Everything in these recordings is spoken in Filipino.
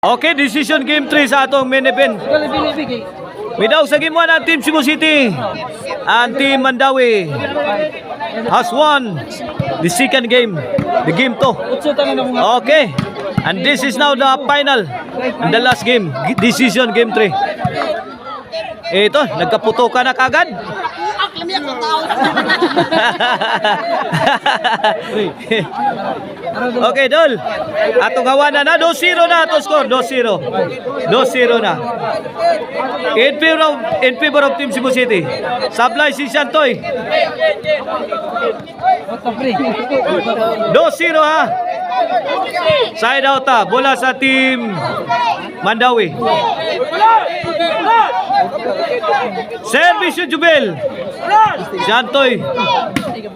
Okay, decision game 3 sa atong main event. Midaw sa game 1 ang Team Cebu City. Ang Team Mandawi has won the second game. The game 2. Okay. And this is now the final. And the last game. Decision game 3. Ito, nagkaputukan na kagad. Okay, Dol. Atong gawanan na 2-0 na atong score. 2-0. 2-0 na. In favor of Team Cebu City. Sablay si Santoy. 2-0 ha. Side out ha. Bola sa Team Mandawi. Service Jubel. Santoy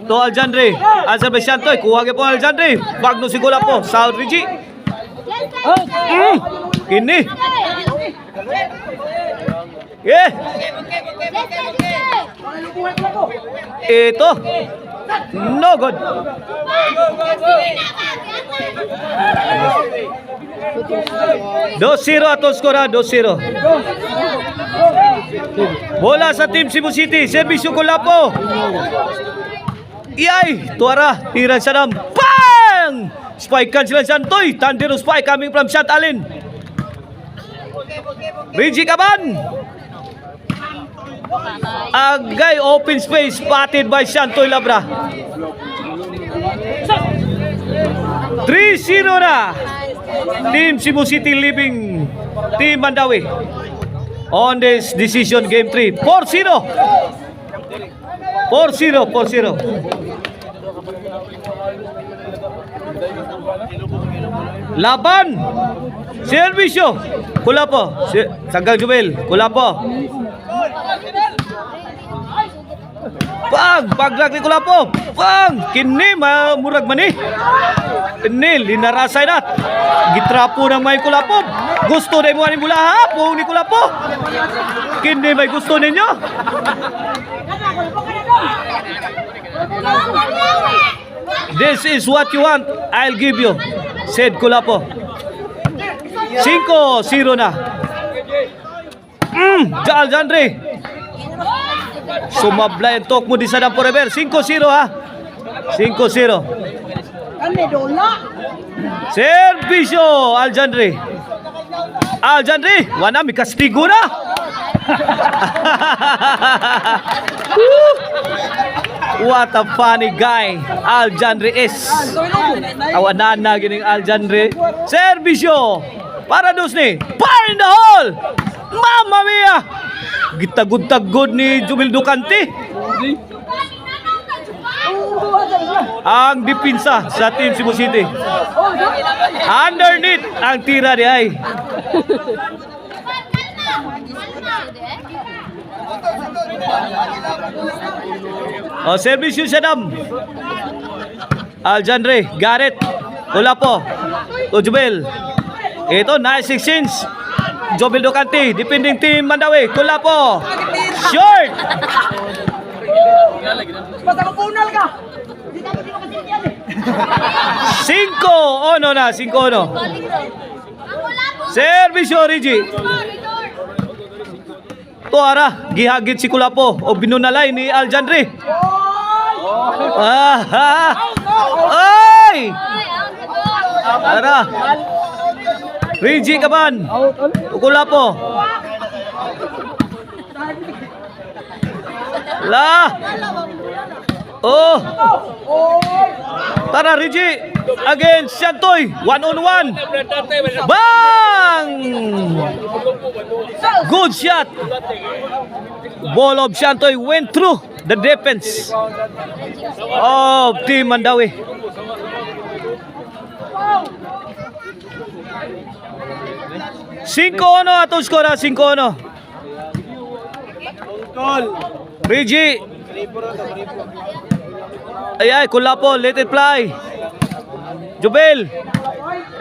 to Aljandre. Asa ba Santoy? Kuha po Aljandre. Bagno si Gola po. South Rigi. Ini. Ito. No good. Dos zero atong skora. 2-0. Bola sa Team Cebu City. Servisyo Kulapo. Iyay. Tuara. Tira sa dam. Bang! Spike kan sila Santoy. Tandero spike coming from Shant Alin. Rigi Kaban. Agay open space. Spotted by Santoy Labra. 3-0 na. Team Cebu City leaving Team Mandawi on this decision game 3. 4-0. 4-0. 4-0. Laban. Servisyo. Kulapo. Sanggang Jubel. Kulapo. Bang! Paglag ni Kulapo. Bang! Kini murag mani. Kini linarasay na. Gitrapo ng may Kulapo. Gusto na mo ni mula hapon ni Kulapo. Kini may gusto ninyo. This is what you want. I'll give you. Said Kulapo. 5-0 na. Jal Jandre. Sumablay ang talk mo di sa forever. 5-0 ha. 5-0. Servisyo Aljandre. Aljandre, wana may kastigo na. What a funny guy Aljandre is. Awanan na gining Aljandre. Servisyo para dos ni. Fire in the hole. Mamma mia. Gitagod-tagod ni Jumil Ducante. Ang dipinsa sa Team Cebu City. Underneath ang tira ni ay. O, service yun siya dam. Aljandre, Garrett, Kulapo, Ujubel. Ito, nice exchange. Jobel Ducante, defending Team Mandawi. Kulapo. Short. Cinco. Ono na. 5-1. Servisyo Rigi. Tuara. Gihagit si Kulapo. O binunalay ni Aljandre. Ay! Tara. Rigi Kaban. Kulapo. La. Oh. Tara Rigi. Against Santoy. 1-on-1. Bang! Good shot. Ball of Santoy went through the defense of Team Mandawi. Cinco atong skor. 5-1. Rigi. Ay, Kulapo, let it fly. Jubel.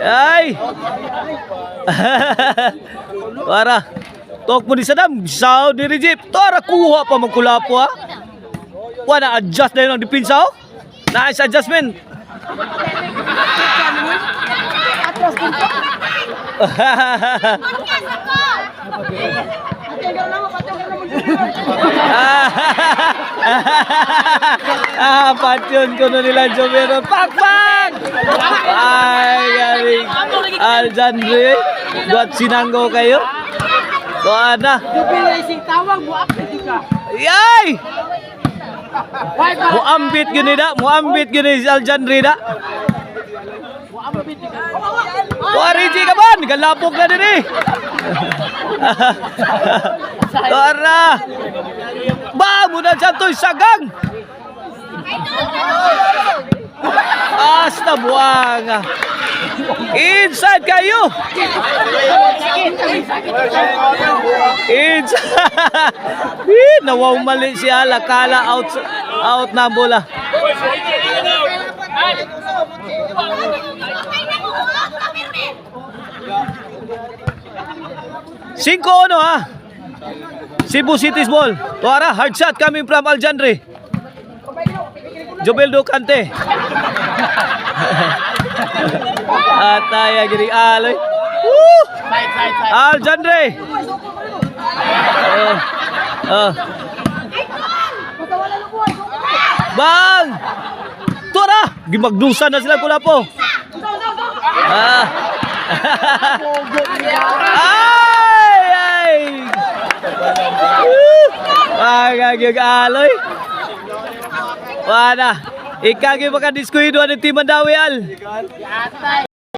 Ay. Para. Tok mo di sadam. Sao di Rigi. Tara kuha pa mang Kulapo ha. Wala adjust na yun ang depensa oh. Nice adjustment. Patyon ko na nila Jomero. Pakpak! Ay, galing. Aljandre, buat sinanggo kayo. Kuha na. Yay! Muambit gini da, muambit gini si Aljandre da. Kuha Riji ka man, galapok na din eh. Tara. Ba, muna dyan to'y sagang. Asta buwanga. Inside kayo. Inside. Nawaw mali siya. Lakala out na bola. Cinco ano ha? Cebu City's ball. Tuara, hard shot coming from Aljandre. Joveldo Cante. Ataya gini aloy. Aljandre. Bang! Tuara, gimagdusan na sila Kulapo. Aloy. Wala. Ikagi makadiskuido ng Team Mandawi al.